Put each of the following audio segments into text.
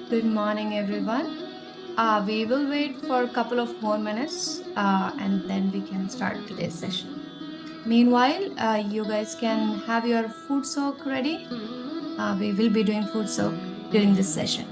Good morning, everyone. We will wait for a couple of more minutes and then we can start today's session. Meanwhile, you guys can have your food soak ready. We will be doing food soak during this session.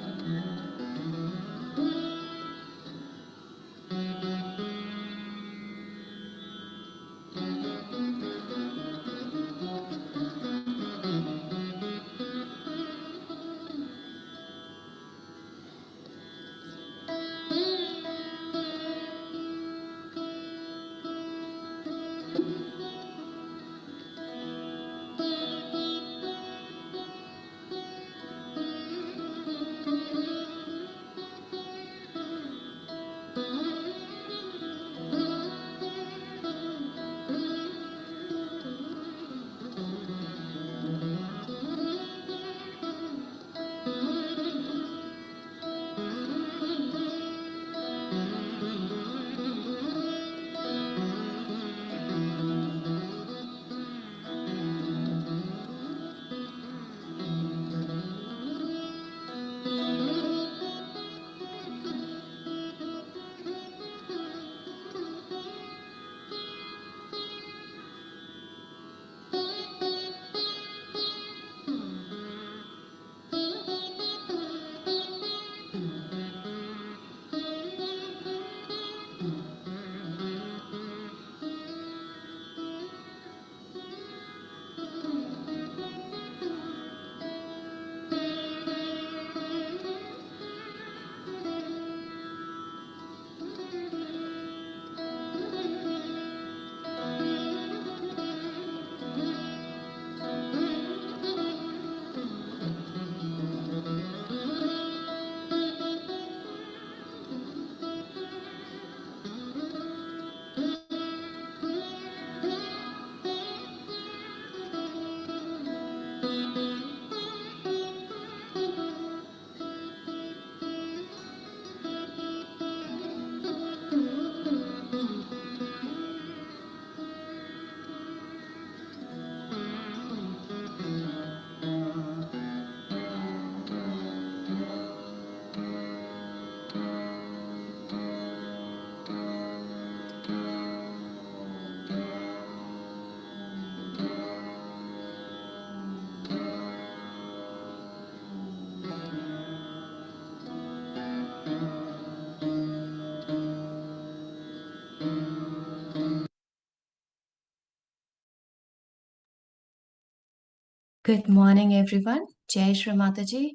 Good morning, everyone. Jai Shri Mataji.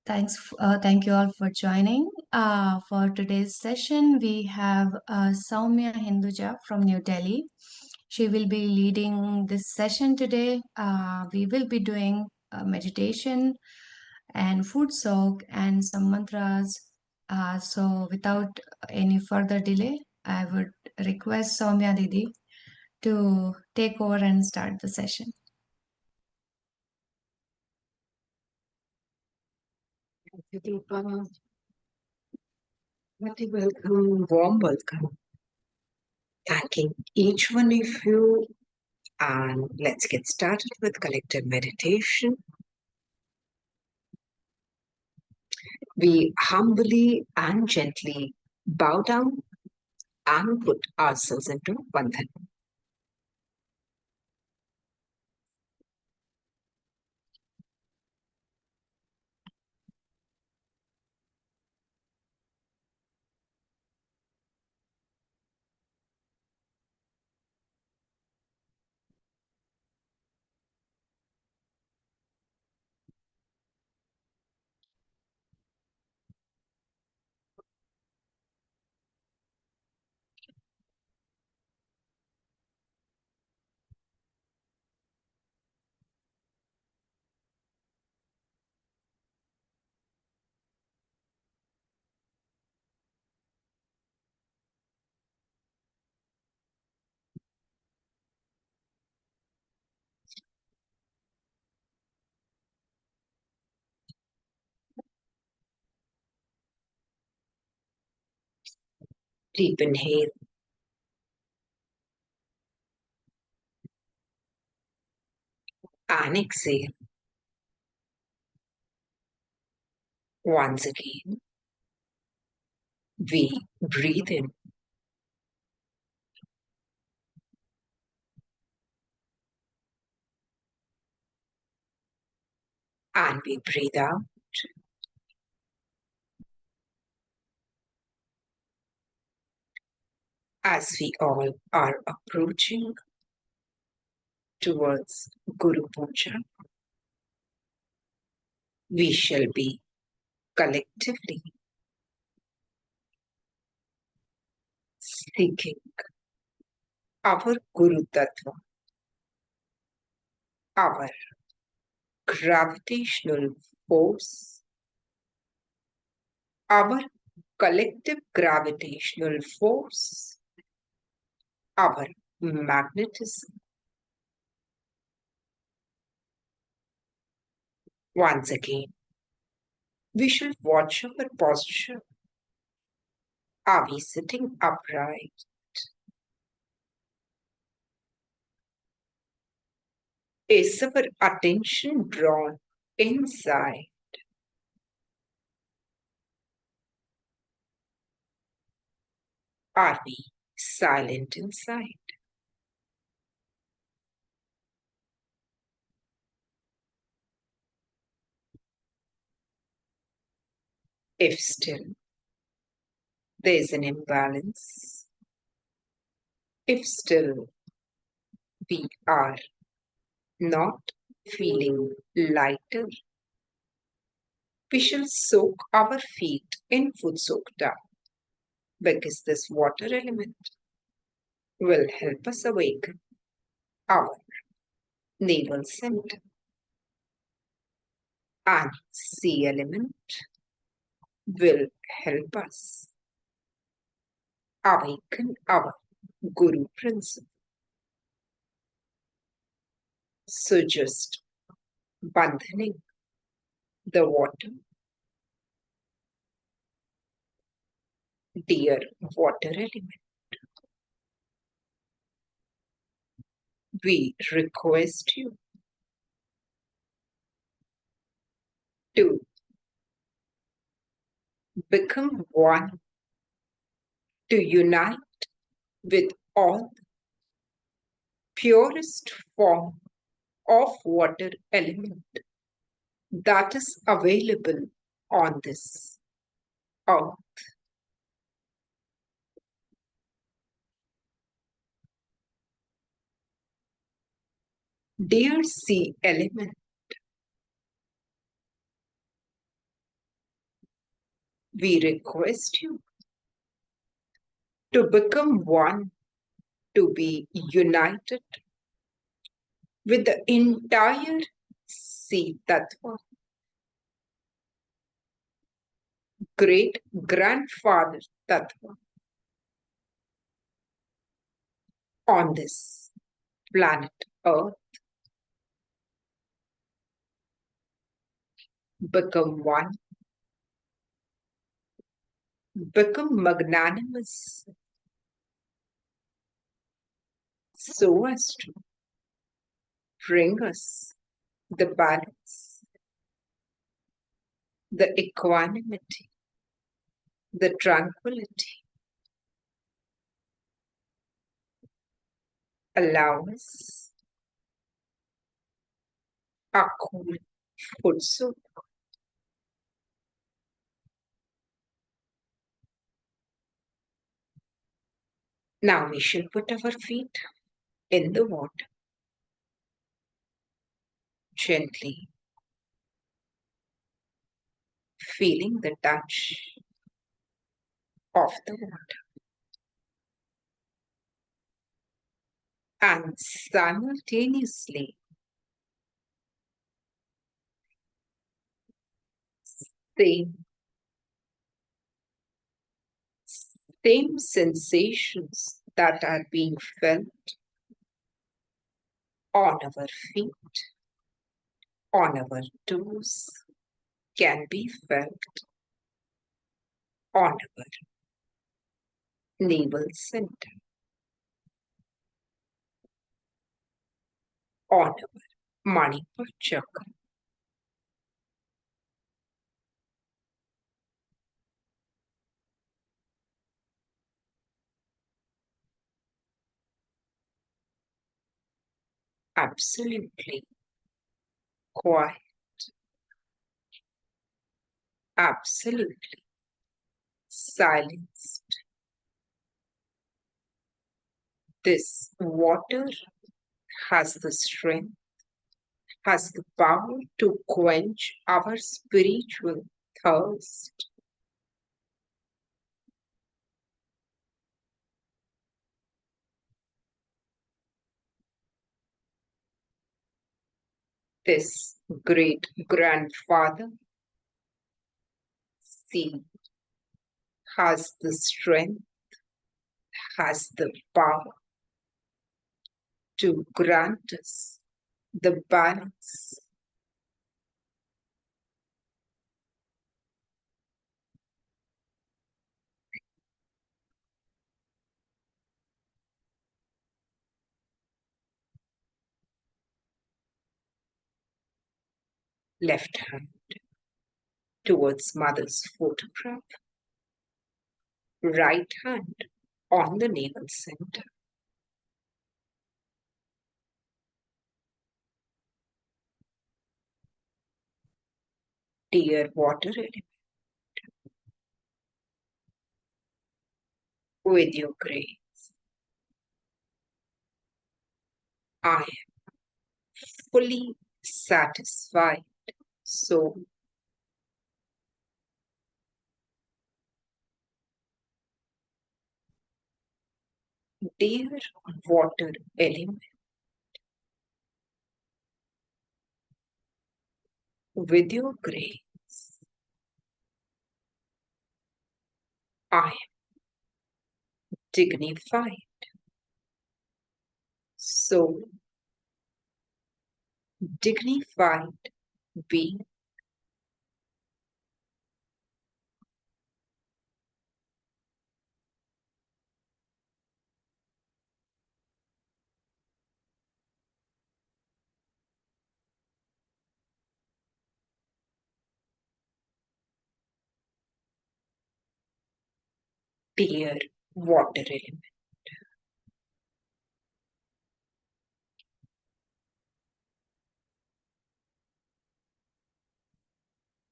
Thank you all for joining. For today's session, we have Soumya Hinduja from New Delhi. She will be leading this session today. We will be doing meditation and food soak and some mantras. So without any further delay, I would request Soumya Didi to take over and start the session. Thank you, Deepa. What a welcome, warm welcome. Thanking each one of you. And let's get started with collective meditation. We humbly and gently bow down and put ourselves into bandhan. Deep inhale and exhale. Once again, we breathe in and we breathe out. As we all are approaching towards Guru Puja, we shall be collectively seeking our Guru Tattva, our gravitational force, our collective gravitational force, our magnetism. Once again, we should watch our posture. Are we sitting upright? Is our attention drawn inside? Are we silent inside? If still there's an imbalance, if still we are not feeling lighter, we shall soak our feet in foot sukta because this water element will help us awaken our navel center, and sea element will help us awaken our Guru principle. So just bandhaning the water, dear water element, we request you to become one, to unite with all the purest form of water element that is available on this earth. Dear sea element, we request you to become one, to be united with the entire sea tattva, great grandfather tattva on this planet Earth. Become one, become magnanimous so as to bring us the balance, the equanimity, the tranquility. Allow us a cool foot soup. Now we shall put our feet in the water gently, feeling the touch of the water and simultaneously same, same sensations that are being felt on our feet, on our toes, can be felt on our navel center, on our Manipur chakra. Absolutely quiet, absolutely silenced. This water has the strength, has the power to quench our spiritual thirst. This great grandfather sea has the strength, has the power to grant us the balance left hand towards mother's photograph, right hand on the navel center. Dear water element, with your grace, I am fully satisfied. So, dear water element, with your grace, I am dignified. So, dignified being, dear water element,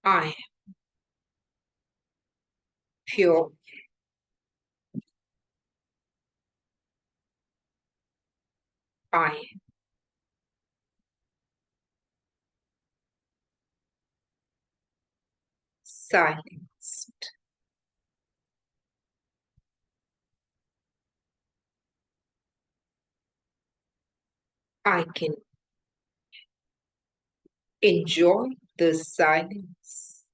I am pure, I am silenced. I can enjoy the silence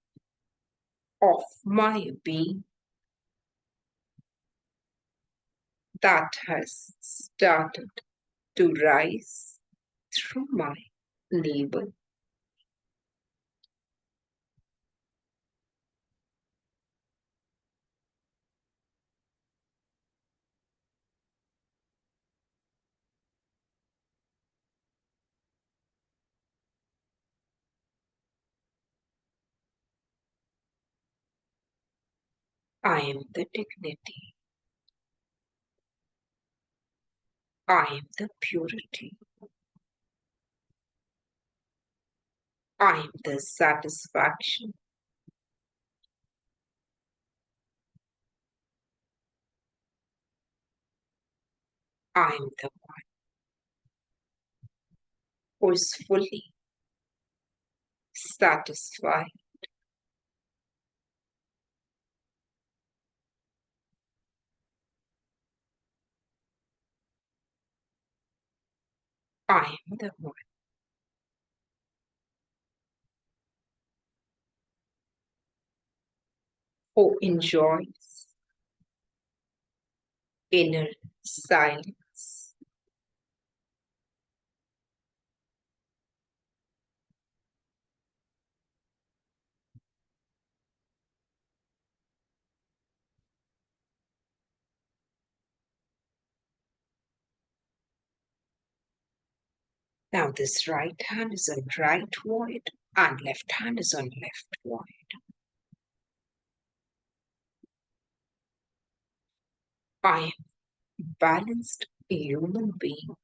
of my being that has started to rise through my navel. I am the dignity. I am the purity. I am the satisfaction. I am the one who is fully satisfied. I am the one who enjoys inner silence. Now, this right hand is on right void and left hand is on left void. I am balanced human being.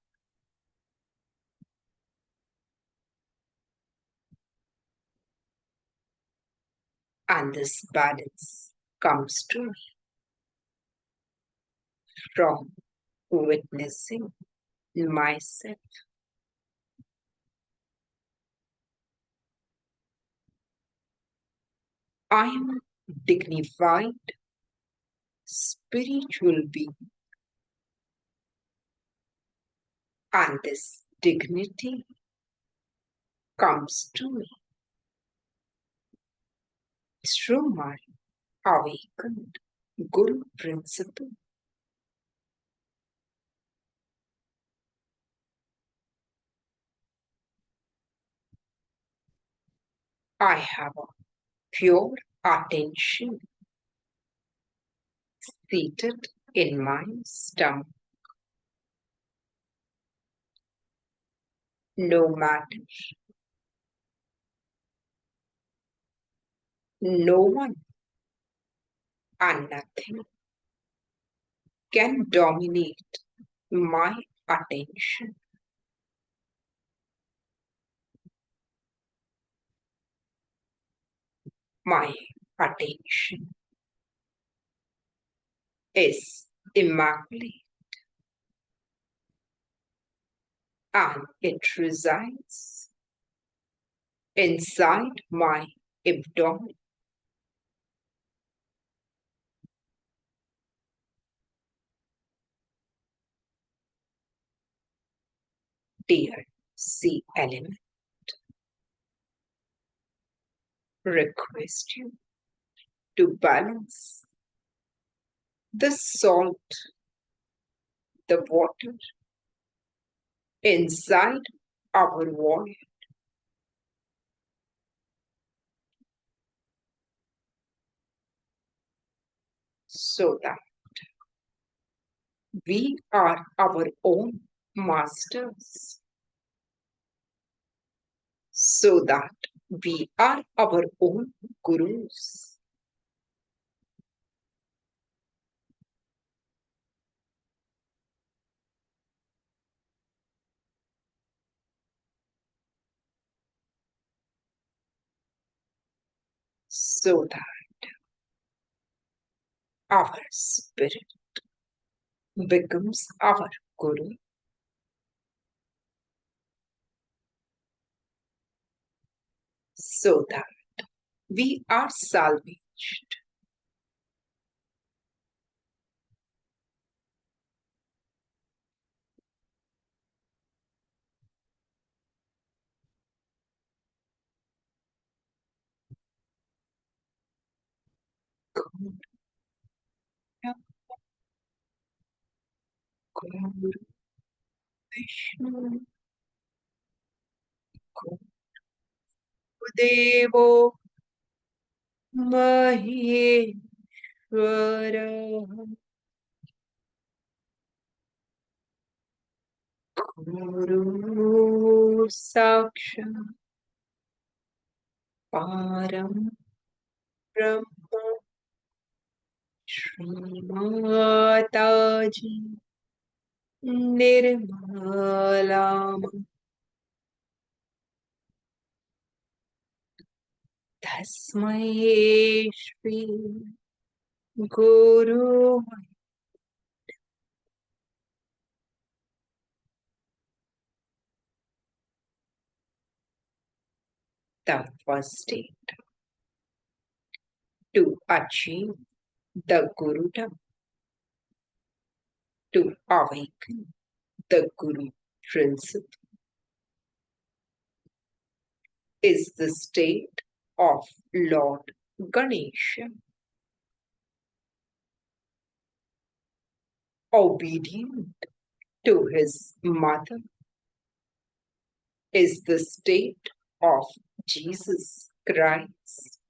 And this balance comes to me from witnessing myself. I am a dignified spiritual being, and this dignity comes to me through my awakened Guru principle. I have a pure attention seated in my stomach. No matter, no one, and nothing can dominate my attention. My attention is immaculate and it resides inside my abdomen. Dear sea element, request you to balance the salt, the water inside our void so that we are our own masters, so that we are our own gurus, so that our spirit becomes our guru, so that we are salvaged. Guru Vishnu, Gurudevo Maheshwara, Guru Sakshat Param Brahma Shri माताजी निर्मला तस्मै श्री गुरु the first state to achieve the Gurudom, to awaken the Guru principle, is the state of Lord Ganesha. Obedient to his mother is the state of Jesus Christ,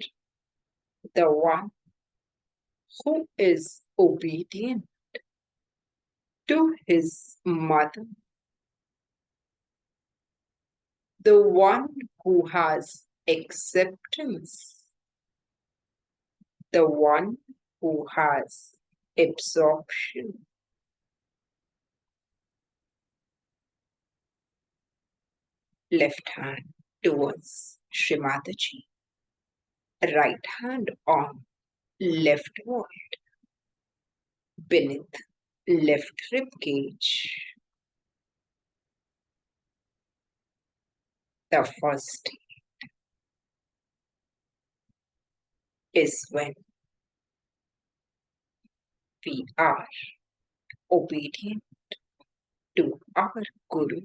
the one who is obedient to his mother, the one who has acceptance, the one who has absorption. Left hand towards Srimataji, right hand on left wall, beneath left rib cage. The first is when we are obedient to our Guru,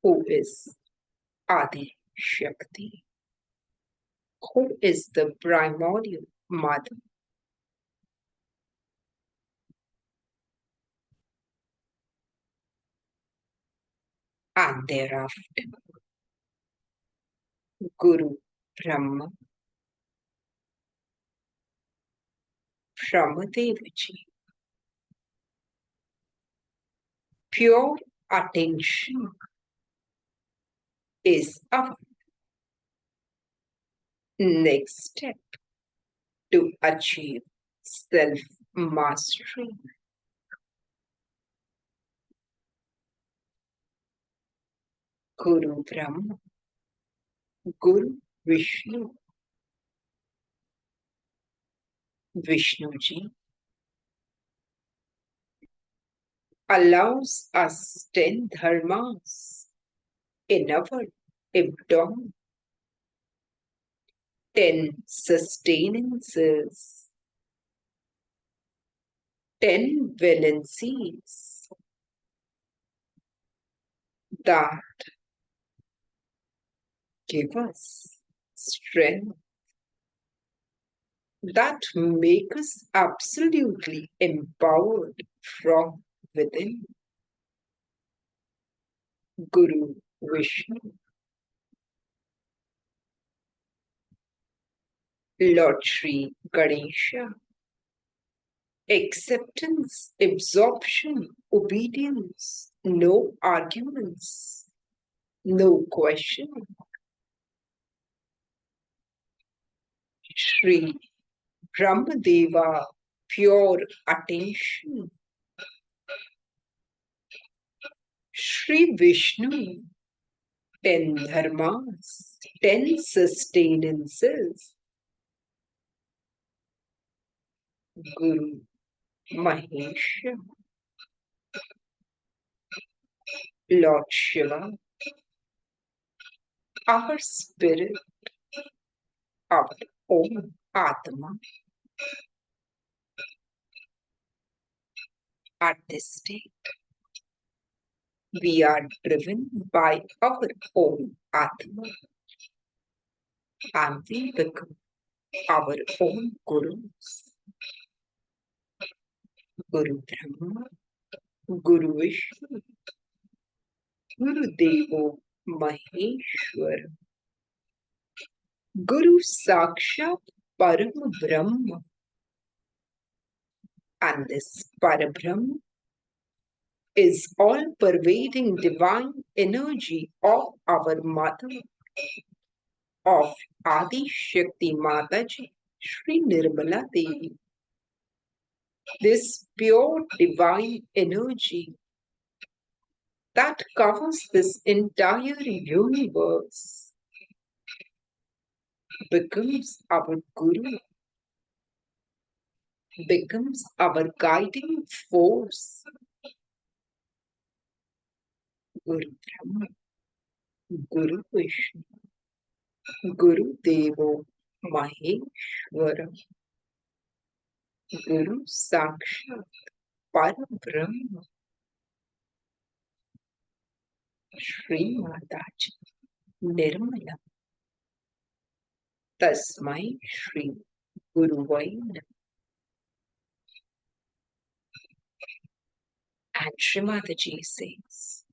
who is Adi Shakti, who is the primordial mother. And thereafter, Guru Brahma, Brahmadevaji, pure attention is our next step to achieve self-mastery. Guru Brahma, Guru Vishnu, Vishnuji allows us 10 dharmas in our abdomen, 10 sustenances, 10 valencies that give us strength, that make us absolutely empowered from within. Guru Vishnu, Lord Shri Ganesha, acceptance, absorption, obedience, no arguments, no questioning. Shri Brahmadeva, pure attention. Shri Vishnu, 10 dharmas, 10 sustenances. Guru Mahesha, Lord Shiva, our spirit, our own Atma. At this state, we are driven by our own Atma, and we become our own Gurus. Guru Brahma, Guru Vishnu, Guru Devo Maheshwara, Guru Sakshat Param Brahma. And this Parabrahma is all-pervading divine energy of our mother, of Adi Shakti Mataji, Sri Nirmala Devi. this pure divine energy that covers this entire universe becomes our guru, becomes our guiding force. Guru Brahma, Guru Vishnu, Guru Devo Maheshwara, Guru Sakshat Parabrahma, Shri Mataji Nirmala, Tasmai Shri Guruvai Namah. And Shri Mataji says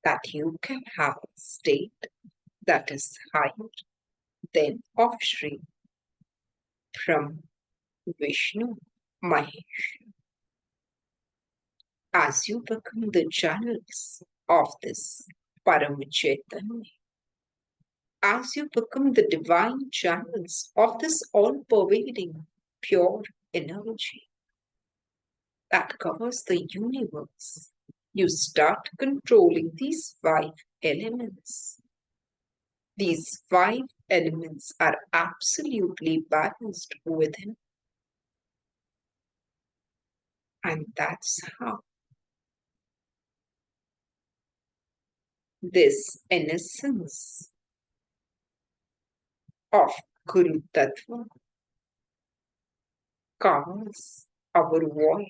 that you can have a state that is higher than of Shri from Vishnu Mahesh. As you become the channels of this Paramchaitanya, as you become the divine channels of this all pervading pure energy that covers the universe, you start controlling these five elements. These five elements are absolutely balanced within, and that's how this innocence of Guru Tattva covers our void.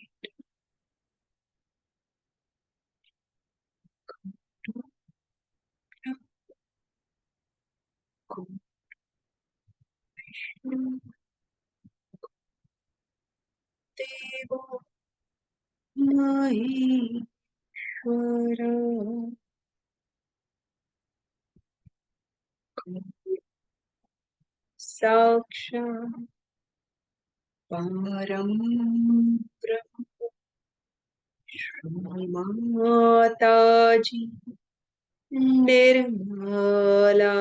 Devo Maheshwara Sakshat Param Brahma Mataji Nirmala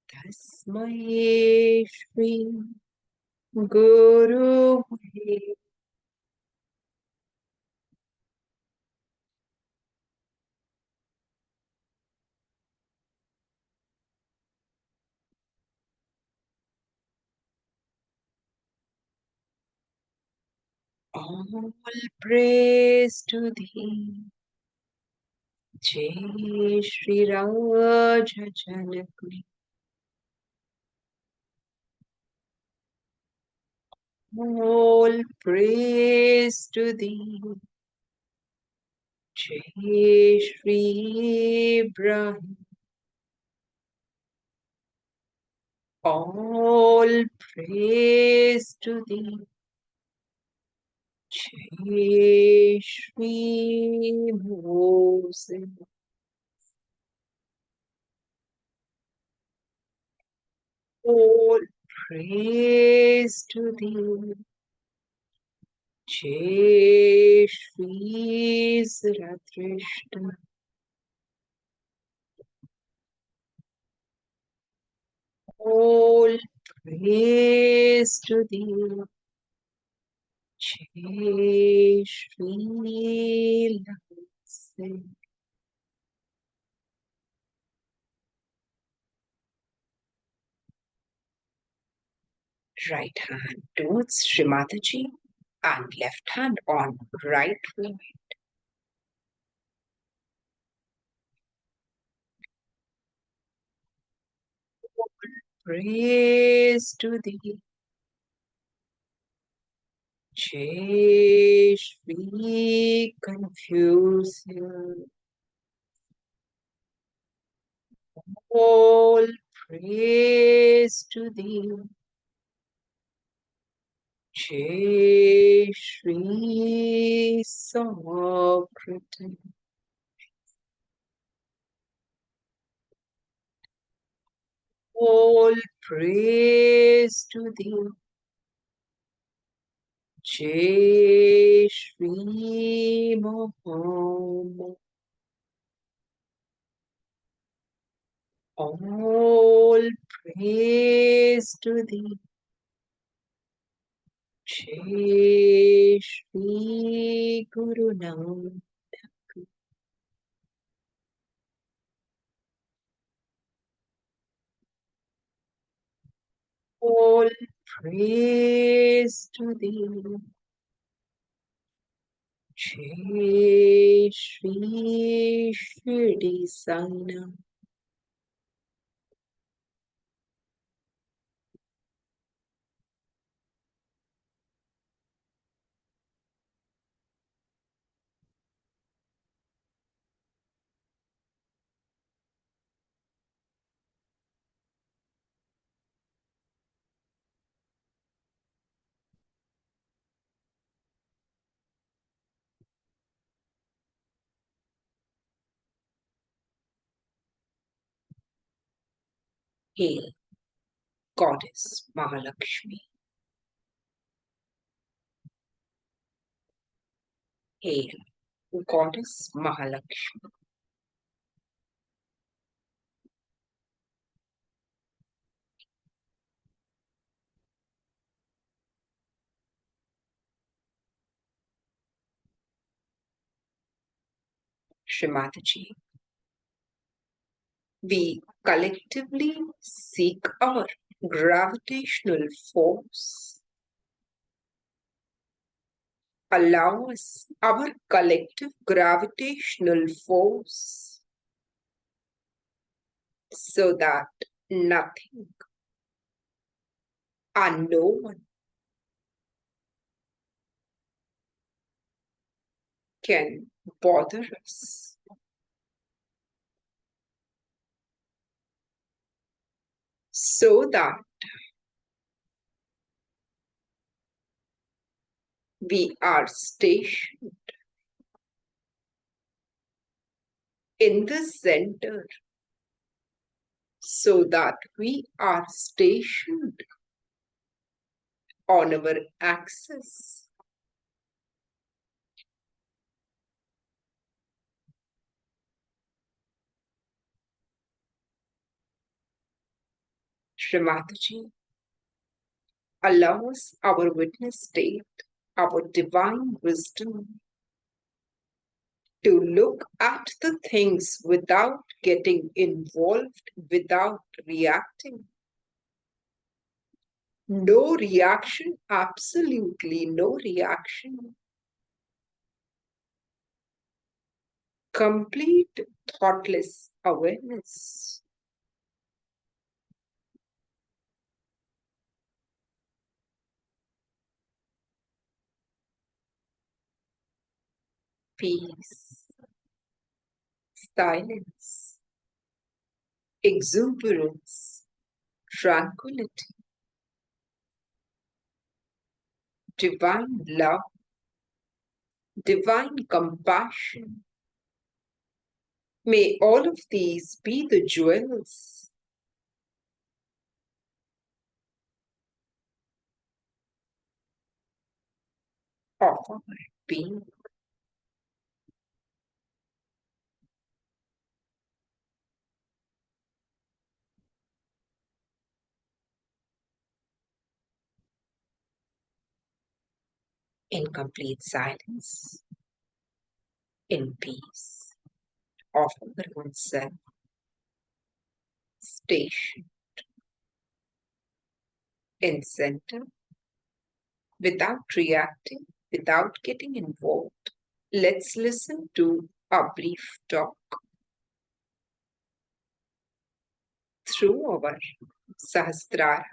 Tasmai Shri Guru all praise to thee. Jai Shri Raja Janaki. All praise to thee. Jai Shri Ibrahim. All praise to thee. Jai Shri Moses. All praise to thee. Jai Shri Zarathustra. All praise to thee. Jai Shri Lakshmi. Right hand towards Srimataji and left hand on right wing. Praise to thee. Jai Shri Confucius. All praise to thee. Jai Shri Socrates. All praise to thee. Jai Shri Muhammad. All praise to thee. Jai Shri Guru Nanak. All praise to thee. Jai Shri Shirdi Sana. Hail, Goddess Mahalakshmi. Hail, Goddess Mahalakshmi. Shrimataji, we collectively seek our gravitational force. Allow us our collective gravitational force so that nothing and no one can bother us. So that we are stationed in the center, so that we are stationed on our axis. Shrimataji, allow us our witness state, our divine wisdom, to look at the things without getting involved, without reacting. No reaction, absolutely no reaction. Complete thoughtless awareness. Peace, silence, exuberance, tranquility, divine love, divine compassion. May all of these be the jewels of our being. In complete silence, in peace, of our own self, station, in center, without reacting, without getting involved. Let's listen to a brief talk through our Sahasrara.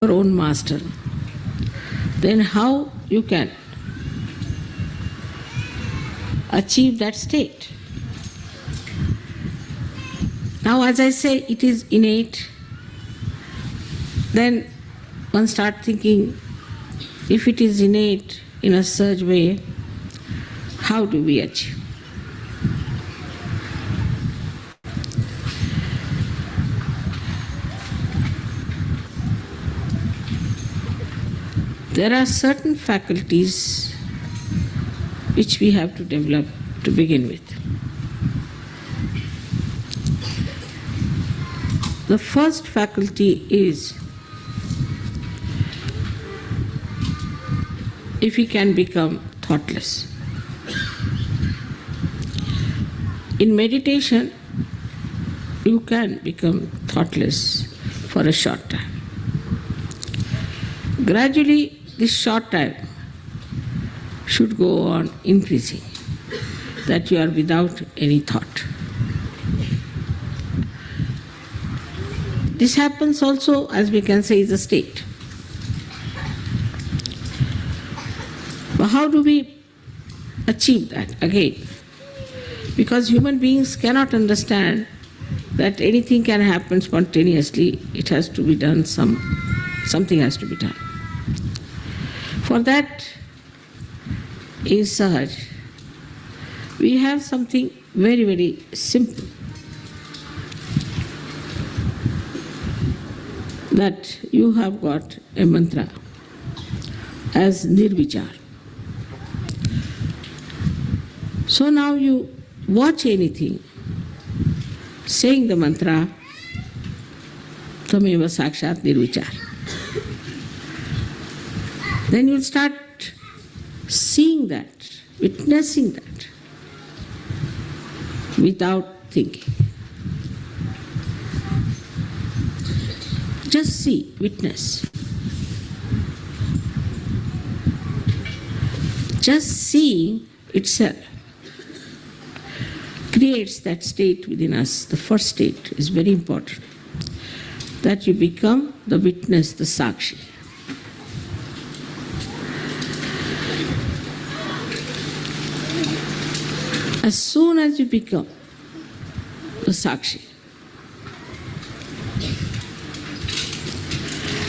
your own master, then how you can achieve that state? Now, as I say, it is innate. Then one starts thinking, if it is innate in a such way, how do we achieve? There are certain faculties which we have to develop to begin with. The first faculty is if we can become thoughtless. In meditation, you can become thoughtless for a short time. Gradually, this short time should go on increasing, that you are without any thought. This happens also, as we can say, is a state. But how do we achieve that again? Because human beings cannot understand that anything can happen spontaneously. It has to be done, something has to be done. For that, in Sahaj, we have something very, very simple. That you have got a mantra as Nirvichar. So now you watch anything, saying the mantra, Tameva Sakshat Nirvichar. Then you'll start seeing that, witnessing that, without thinking. Just see, witness. Just seeing itself creates that state within us. The first state is very important. That you become the witness, the Sakshi. As soon as you become the Sakshi,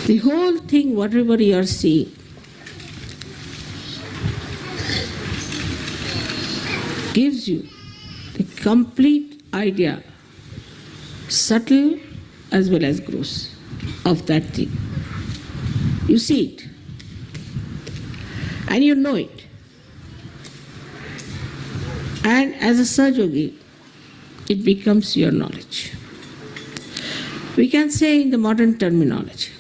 the whole thing, whatever you are seeing, gives you the complete idea, subtle as well as gross, of that thing. You see it and you know it. And as a Sahajogi, it becomes your knowledge. We can say in the modern terminology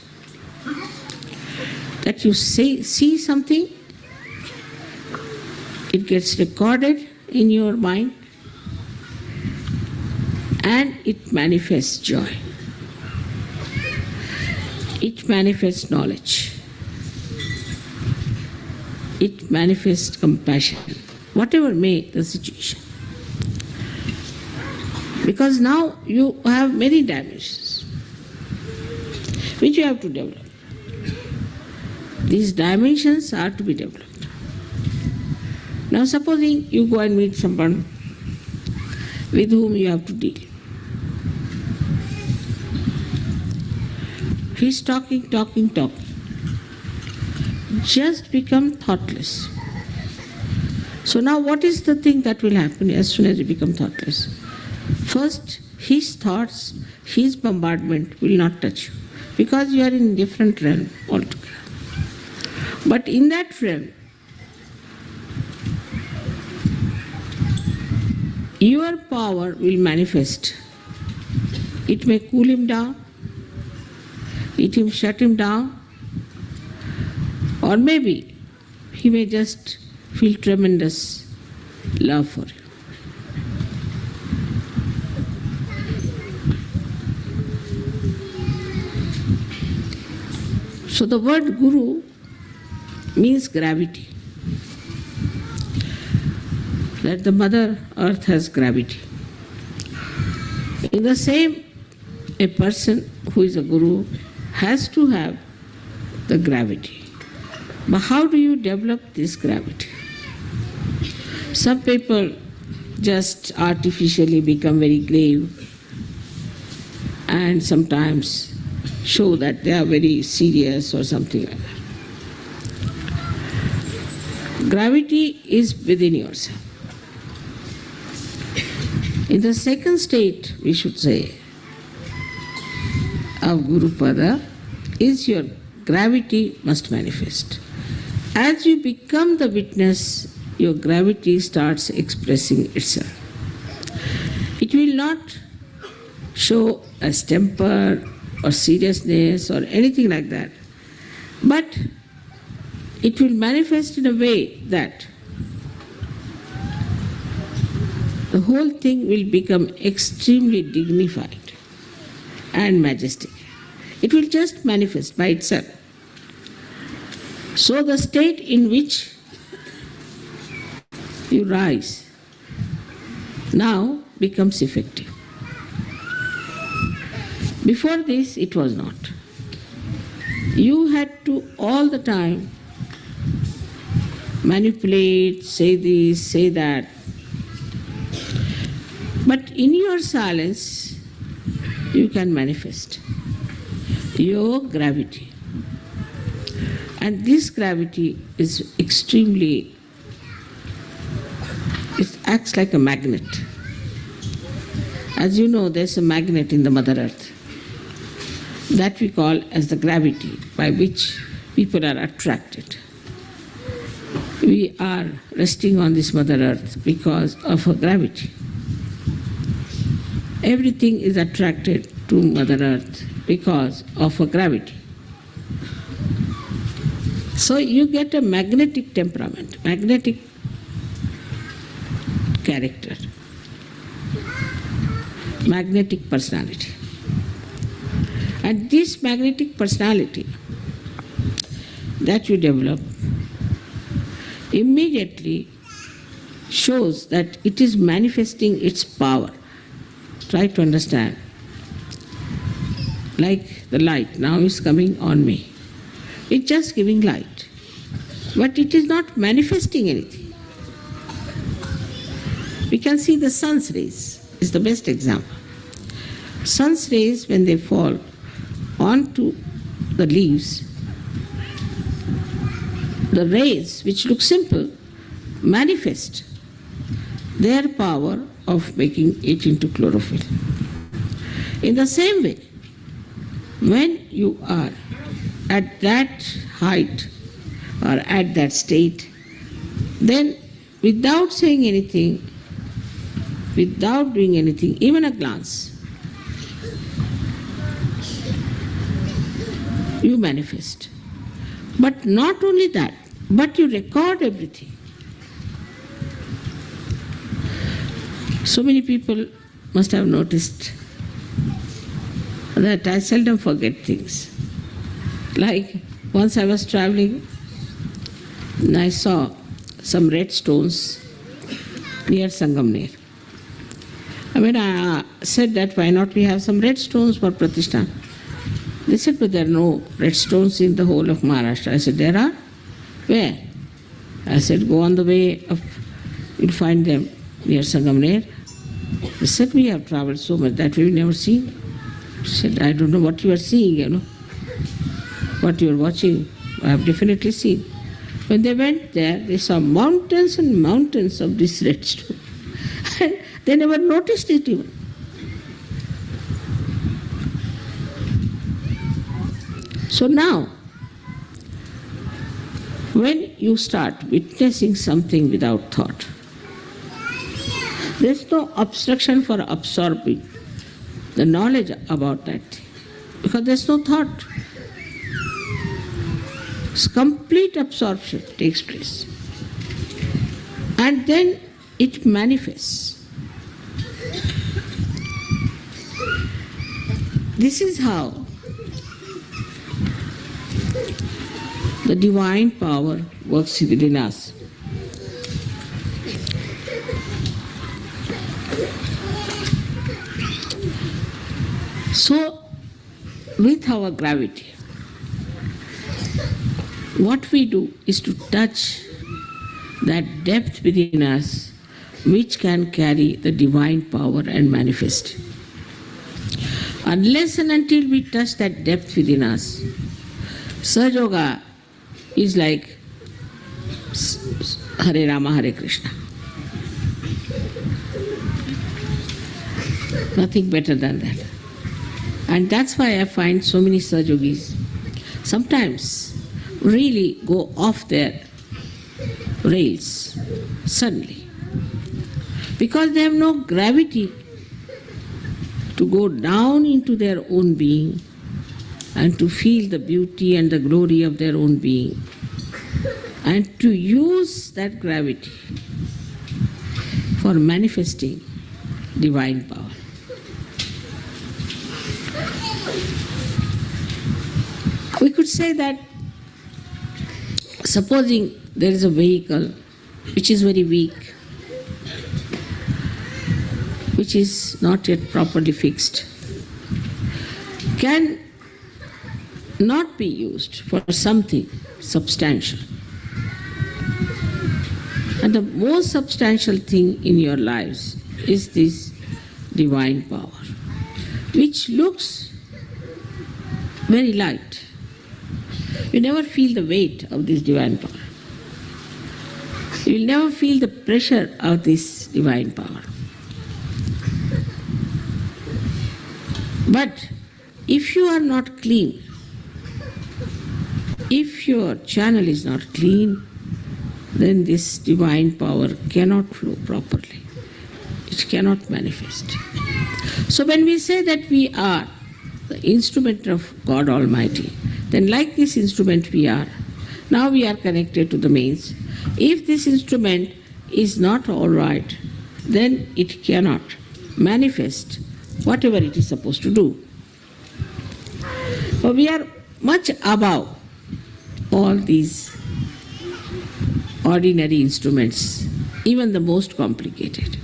that you see something, it gets recorded in your mind, and it manifests joy. It manifests knowledge. It manifests compassion, whatever may the situation. Because now you have many dimensions which you have to develop. These dimensions are to be developed. Now supposing you go and meet someone with whom you have to deal. He's talking. Just become thoughtless. So now what is the thing that will happen as soon as you become thoughtless? First, his thoughts, his bombardment will not touch you because you are in a different realm altogether. But in that realm, your power will manifest. It may cool him down, it may shut him down, or maybe he may just feel tremendous love for you. So the word Guru means gravity. That the Mother Earth has gravity. In the same, a person who is a Guru has to have the gravity. But how do you develop this gravity? Some people just artificially become very grave and sometimes show that they are very serious or something like that. Gravity is within yourself. In the second state, we should say, of Guru Pada, is your gravity must manifest. As you become the witness, your gravity starts expressing itself. It will not show as temper or seriousness or anything like that, but it will manifest in a way that the whole thing will become extremely dignified and majestic. It will just manifest by itself. So the state in which you rise now becomes effective. Before this, it was not. You had to all the time manipulate, say this, say that. But in your silence, you can manifest your gravity. And this gravity is extremely, it acts like a magnet. As you know, there's a magnet in the Mother Earth that we call as the gravity by which people are attracted. We are resting on this Mother Earth because of her gravity. Everything is attracted to Mother Earth because of her gravity. So you get a magnetic temperament, magnetic character, magnetic personality. And this magnetic personality that you develop immediately shows that it is manifesting its power. Try to understand. Like the light now is coming on me. It's just giving light. But it is not manifesting anything. We can see the sun's rays is the best example. Sun's rays, when they fall onto the leaves, the rays, which look simple, manifest their power of making it into chlorophyll. In the same way, when you are at that height or at that state, then without saying anything, without doing anything, even a glance, you manifest. But not only that, but you record everything. So many people must have noticed that I seldom forget things. Like once I was traveling and I saw some red stones near Sangamner. When I said that why not we have some red stones for Pratishthan? They said, but there are no red stones in the whole of Maharashtra. I said, there are? Where? I said, go on the way up, you'll find them near Sangamner. They said, we have traveled so much that we've never seen. I said, I don't know what you are seeing, what you are watching. I have definitely seen. When they went there, they saw mountains and mountains of this red stone. And they never noticed it even. So now, when you start witnessing something without thought, there's no obstruction for absorbing the knowledge about that thing, because there's no thought. It's complete absorption takes place. And then it manifests. This is how the divine power works within us. So, with our gravity, what we do is to touch that depth within us which can carry the divine power and manifest. Unless and until we touch that depth within us, Sahaja Yoga is like Hare Rama, Hare Krishna. Nothing better than that. And that's why I find so many Sahaja Yogis sometimes really go off their rails suddenly, because they have no gravity to go down into their own being and to feel the beauty and the glory of their own being, and to use that gravity for manifesting divine power. We could say that supposing there is a vehicle which is very weak, which is not yet properly fixed, can not be used for something substantial. And the most substantial thing in your lives is this divine power, which looks very light. You never feel the weight of this divine power. You will never feel the pressure of this divine power. But if you are not clean, if your channel is not clean, then this divine power cannot flow properly. It cannot manifest. So when we say that we are the instrument of God Almighty, then like this instrument we are, now we are connected to the mains. If this instrument is not all right, then it cannot manifest whatever it is supposed to do. But we are much above all these ordinary instruments, even the most complicated,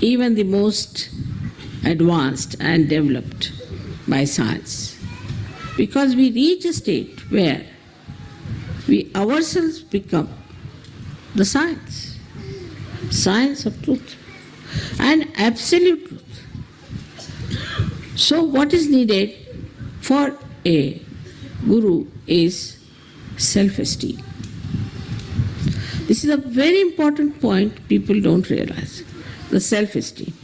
even the most advanced and developed by science. Because we reach a state where we ourselves become the science of truth and absolute truth. So what is needed for a guru is self-esteem. This is a very important point people don't realize, the self-esteem.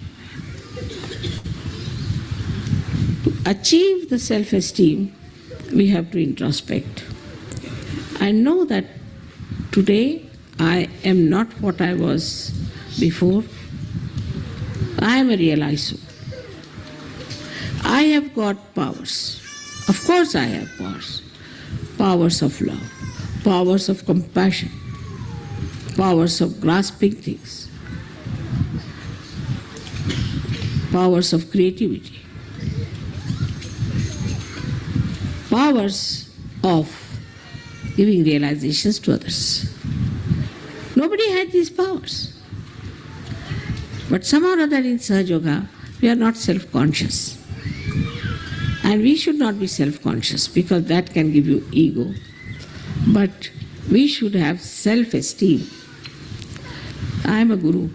To achieve the self-esteem, we have to introspect and know that today I am not what I was before. I am a realized soul. I have got powers. Of course I have powers. Powers of love, powers of compassion, powers of grasping things, powers of creativity, powers of giving realizations to others. Nobody had these powers. But somehow or other in Sahaja Yoga, we are not self-conscious. And we should not be self-conscious because that can give you ego. But we should have self-esteem. I am a guru.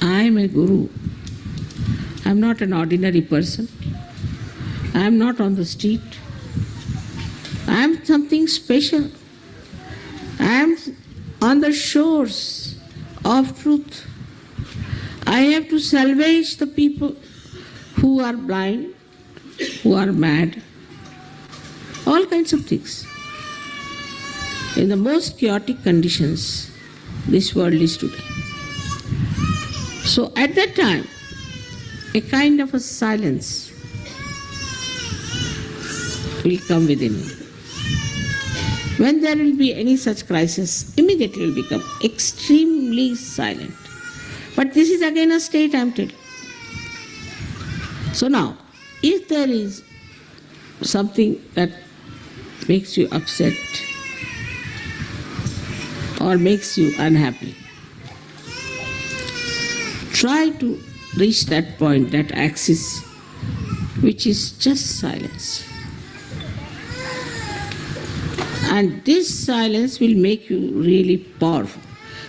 I am a guru. I am not an ordinary person. I am not on the street. I am something special. I am on the shores of truth. I have to salvage the people who are blind, who are mad, all kinds of things. In the most chaotic conditions this world is today. So at that time, a kind of a silence will come within me. When there will be any such crisis, immediately will become extremely silent. But this is again a state I am telling. So now, if there is something that makes you upset or makes you unhappy, try to reach that point, that axis, which is just silence. And this silence will make you really powerful.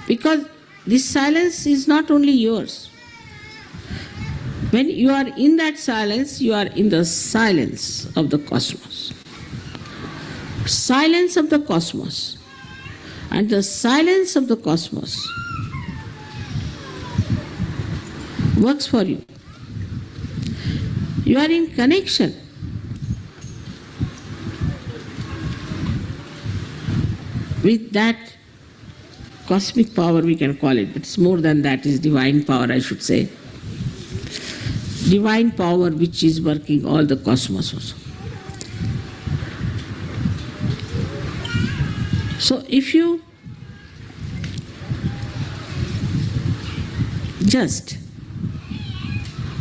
Because this silence is not only yours. When you are in that silence, you are in the silence of the cosmos. Silence of the cosmos. And the silence of the cosmos works for you. You are in connection with that cosmic power, we can call it, but it's more than that, it's divine power, I should say. Divine power which is working all the cosmos also. So if you just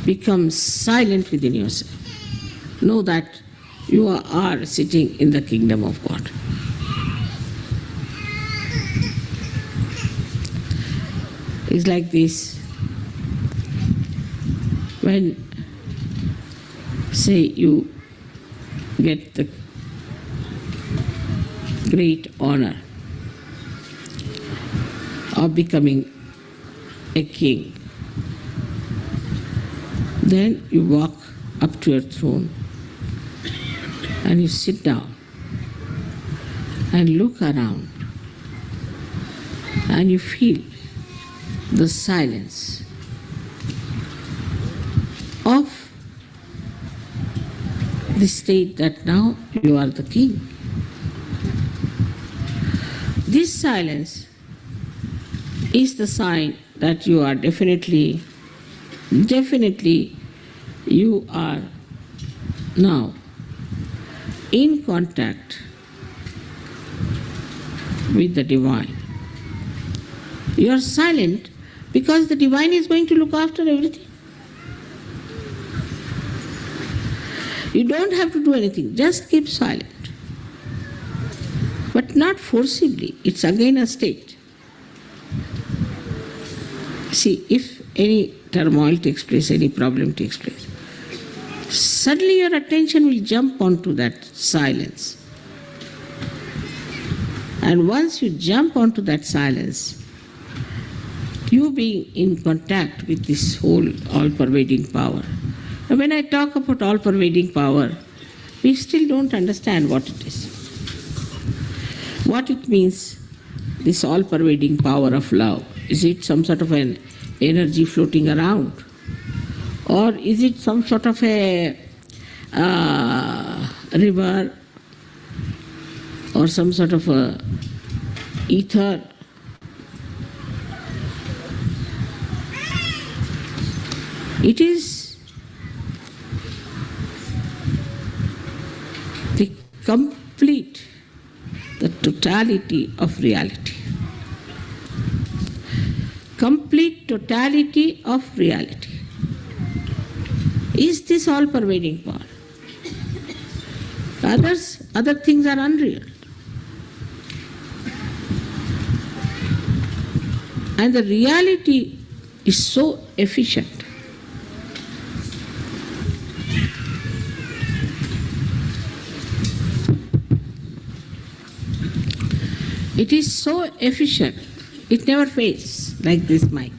become silent within yourself, know that you are sitting in the kingdom of God. It's like this. When, say, you get the great honor of becoming a king, then you walk up to your throne and you sit down and look around and you feel the silence of the state that now you are the king. This silence is the sign that you are definitely you are now in contact with the divine. You are silent because the divine is going to look after everything. You don't have to do anything, just keep silent. But not forcibly, it's again a state. See, if any turmoil takes place, any problem takes place, suddenly your attention will jump onto that silence. And once you jump onto that silence, you being in contact with this whole all-pervading power. Now, when I talk about all-pervading power, we still don't understand what it is. What it means, this all-pervading power of love. Is it some sort of an energy floating around? Or is it some sort of a river or some sort of a ether? It is the complete, the totality of reality. Complete totality of reality. Is this all-pervading power? Other things are unreal. And the reality is so efficient. It is so efficient, it never fails, like this mic.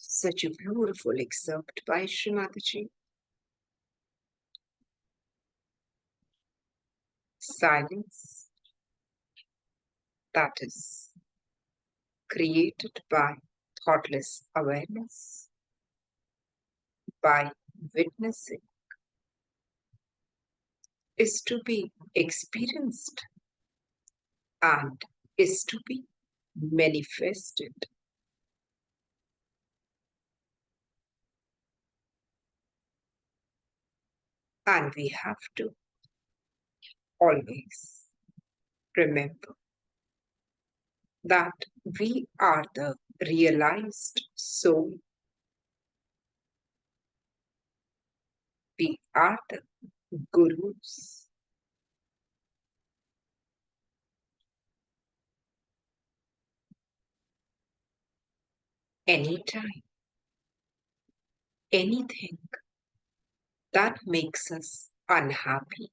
Such a beautiful excerpt by Srimataji. Silence that is created by thoughtless awareness, by witnessing, is to be experienced and is to be manifested. And we have to always remember that we are the realized soul. We are the gurus. Anytime, anything that makes us unhappy,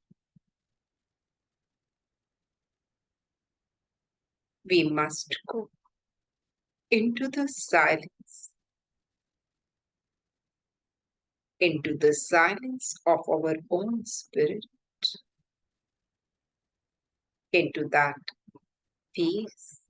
we must go into the silence of our own spirit, into that peace.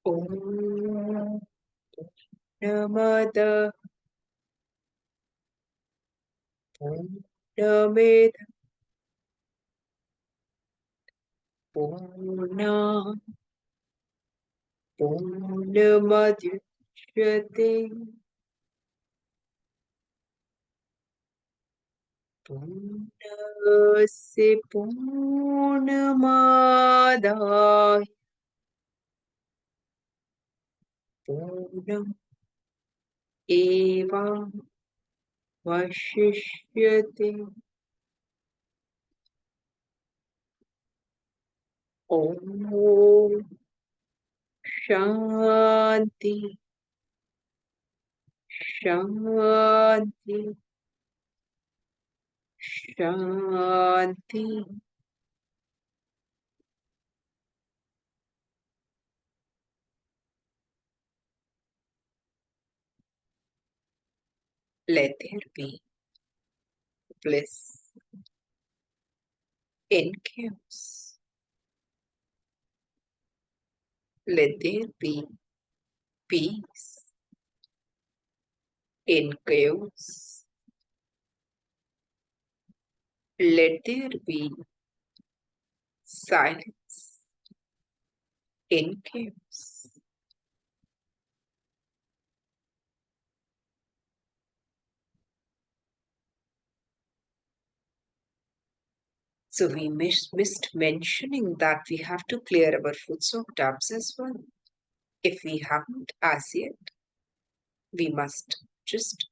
Om Namada Purnamida Purna Purnamadhyate Purnasya Purnamadaya Purnam Eva Vashishyate. Om Shanti Shanti Shanti. Let there be bliss in chaos. Let there be peace in chaos. Let there be silence in chaos. So we missed mentioning that we have to clear our foot soak tubs as well. If we haven't as yet, we must just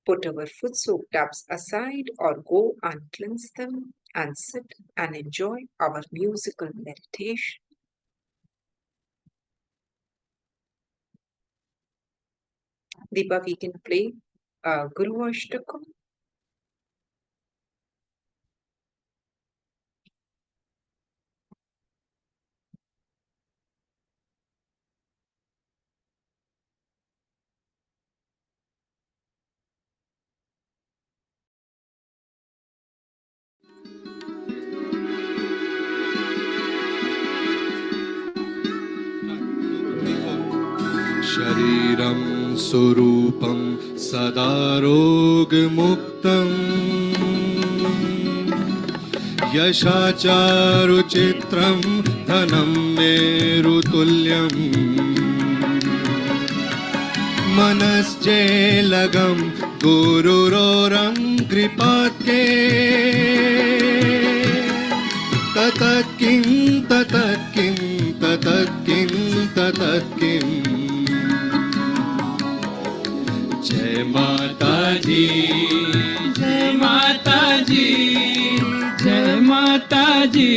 put our foot soak tubs aside or go and cleanse them and sit and enjoy our musical meditation. Deepa, we can play Guru Ashtakam. शरीरं स्वरूपं सदा रोगमुक्तं यशाचारुचित्रं धनं मेरुतुल्यम् मनश्चेलगं गुरुरोरं कृपात्के ततः किं ततः किं ततः किं ततः किम् जय माता जी जय माता जी जय माता जी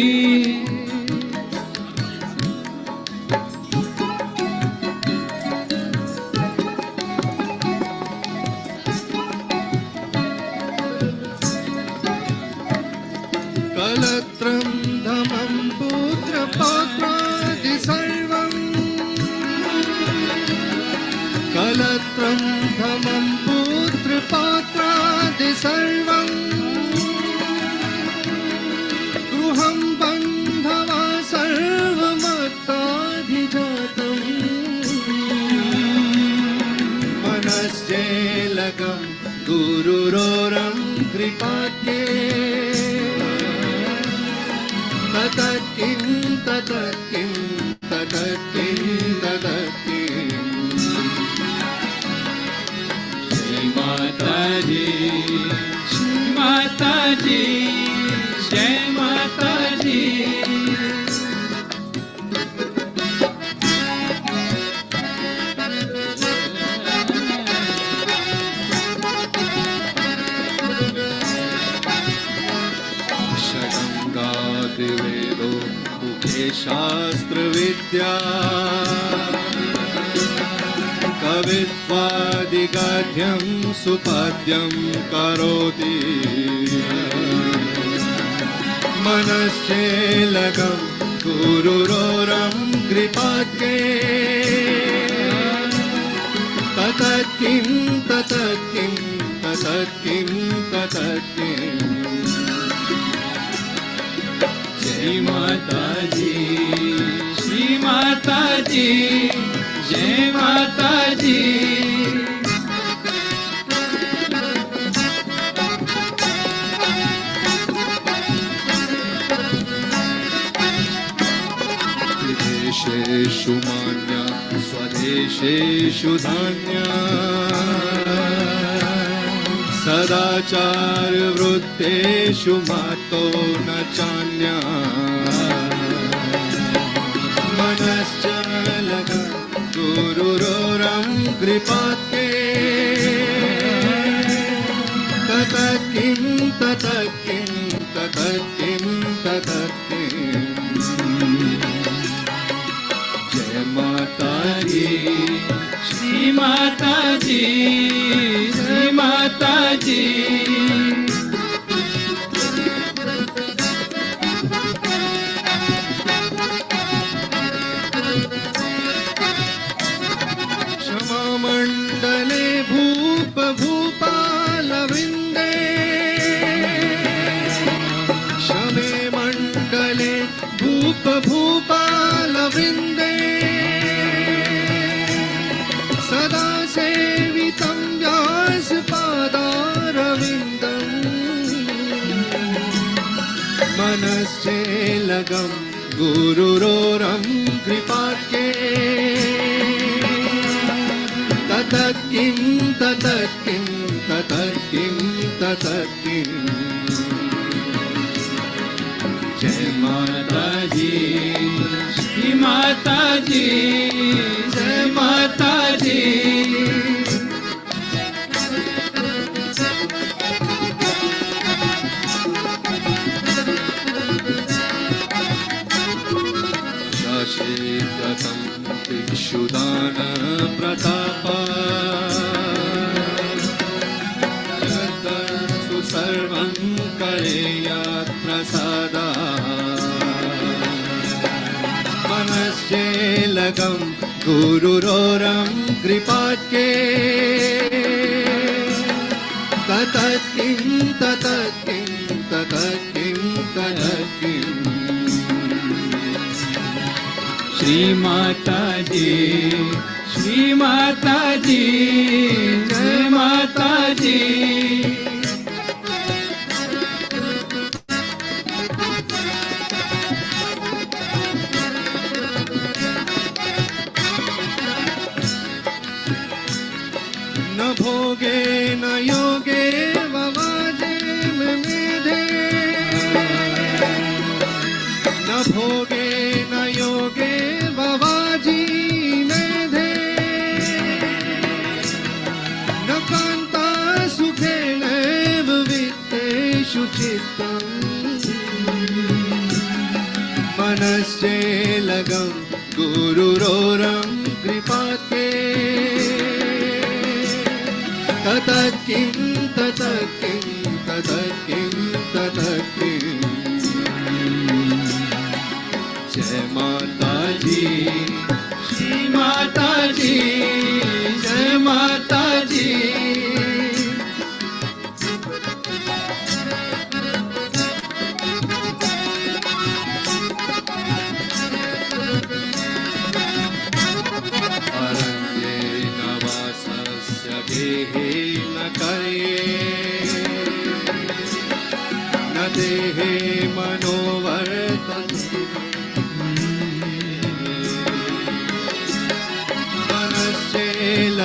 कलत्रं सर्वं गृहं बन्धवा सर्वमत्ताधिजातम् मनश्चेलकं गुरुरोरं कृपात्ये ततत्किं ततत्किं ततत्किं ततत्किं श्री माताजी जय माताजी। वेदो मुखे शास्त्र विद्या कवित्वादिगाढ्यं सुपाद्यं करोति मनश्चेलकं गुरुरोरं कृपात्ये ततत्किं ततत्किं ततत्किं ततत्किं श्री माताजी जय माताजी। विदेशेषु मान्या स्वदेशेषु धान्या सदाचार वृत्तेषु मातो न चान्या मनश्चलकं गुरुरोरं कृपात्ये ततत्किं ततत्किं ततत्किं ततत्किं जय माताजी श्री माताजी जय माताजी। क्षमामण्डले भूप भूपालवृन्दे क्षमे मण्डले भूप भूपालवृन्दे सदा सेवितं व्यासपादारविन्दम् मनश्चेलकं गुरुरोरं कृपात्ये ततत्किं ततत्किं ततत्किं ततत्किं जय माताजी श्री माताजी जय माताजी। शशिगतं दिक्षुदान प्रतापा यत्तत्सु सर्वं करेयात् प्रसादा मनश्चेलकं गुरुरोरं कृपात्ये ततत्किं ततत्किं ततत्किं ततत्किं श्री माताजी जय माताजी। न भोगे न योगे ववाजे मेधे न भोगे न योगे ववाजी मेधे न कान्ता सुखेनैव वित्तेषु चित्तम् मनश्चेलकं गुरुरोरं कृपात्ये ततत्किं ततत्किं ततत्किं ततत्किं जय माताजी श्री माताजी जय माताजी।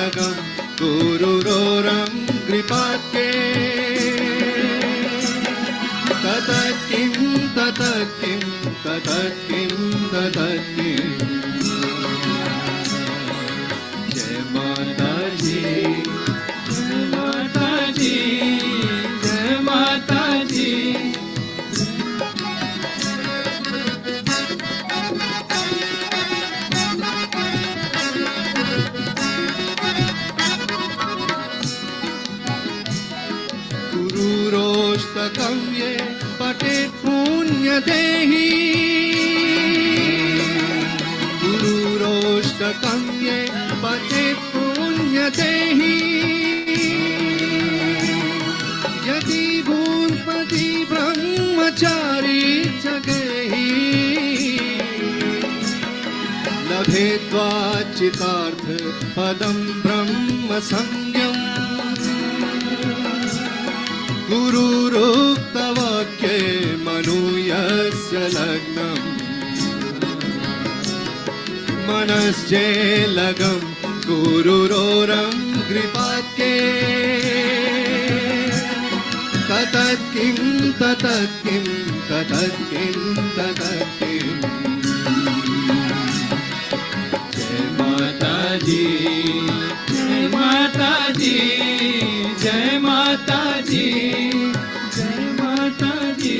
लगम गुरुरोरं कृपात्ये ततकिं ततकिं ततकिं ततकिं जय माता जी जय माता जी जय माता जी गुरुरोष्टकं ये पठेत् पुण्यदेहि गुरुरोष्टकं ये पठेत् पुण्यदेहि यदि भूपति ब्रह्मचारी च गेहि लभेद्वाचितार्थ पदं ब्रह्म संज्ञम् गुरुरुक्तवाक्ये मनुयस्य लग्नम् मनश्चेलगं गुरुरोरं कृपात्ये ततत्किं ततत्किं ततत्किं ततत्किं जय माता जी जय माता जी जय माता जी जय माता जी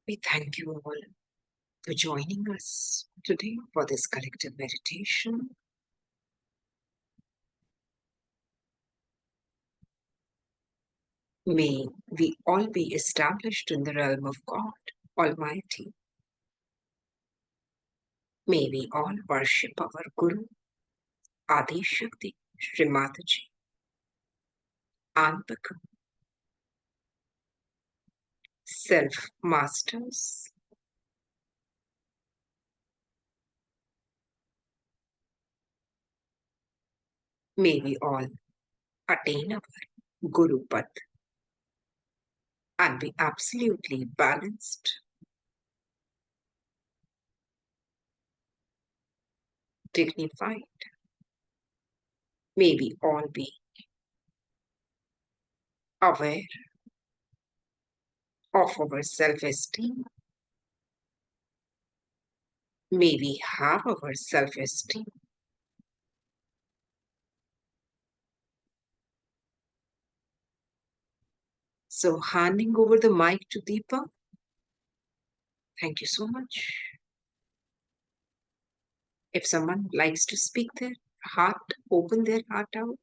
We thank you all for joining us today for this collective meditation. May we all be established in the realm of God Almighty. May we all worship our Guru, Adi Shakti, Shri Mataji, and become self-masters. May we all attain our Guru Path and be absolutely balanced, dignified. May we all be aware of our self-esteem. May we have our self-esteem. So handing over the mic to Deepa. Thank you so much. If someone likes to speak their heart, open their heart out.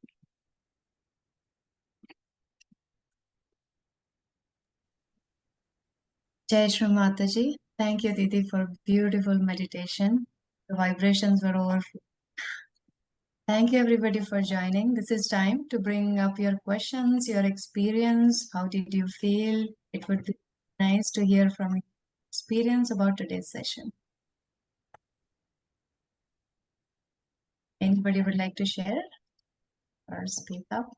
Jai Shri Mataji. Thank you, Didi, for beautiful meditation. The vibrations were over. Thank you, everybody, for joining. This is time to bring up your questions, your experience. How did you feel? It would be nice to hear from your experience about today's session. Anybody would like to share or speak up?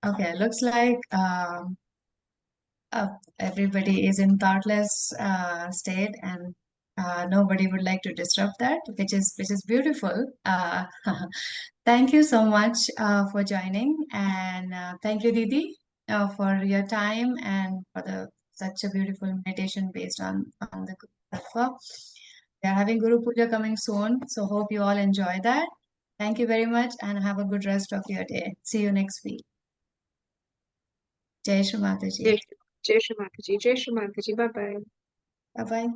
Okay, looks like everybody is in thoughtless state, and nobody would like to disrupt that, which is beautiful. Thank you so much for joining, and thank you, Didi, for your time and for such a beautiful meditation based on the Guru Tattva. We are having Guru Puja coming soon, so hope you all enjoy that. Thank you very much, and have a good rest of your day. See you next week. Jai Shri Mataji. Jai Shri Mataji. Jai Shri Mataji. Bye-bye. Bye-bye.